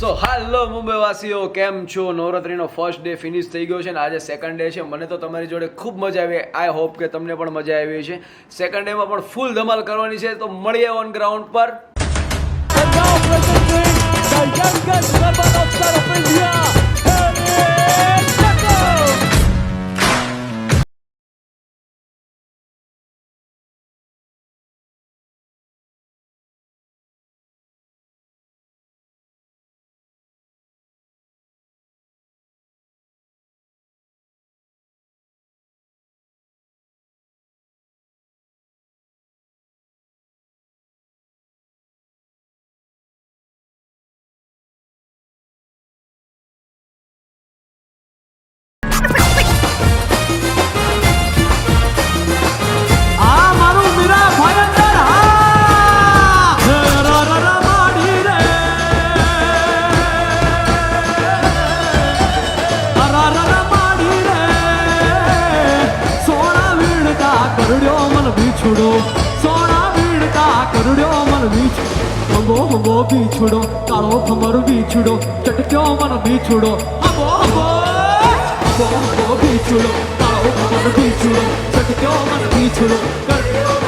સો હાલો મુંબઈ વાસીઓ, કેમ છો? નવરાત્રીનો first day finish થઈ ગયો છે ને આજે સેકન્ડ ડે છે. મને તો તમારી જોડે ખૂબ મજા આવી. આઈ હોપ કે તમને પણ મજા આવી છે. સેકન્ડ ડેમાં પણ ફૂલ ધમાલ કરવાની છે, તો મળીએ ઓન ગ્રાઉન્ડ પર. કરડ્યો મન બીછુડો સોના વીણતા કરડ્યો મન બીછુડો હંગો હંગો બીછુડો કાળો ખમર બીછુડો ચટક્યો મન બીછુડો હંગો હંગો હંગો હંગો બીછુડો કાળો ખમર બીછુડો ચટક્યો મન બીછુડો કરડ્યો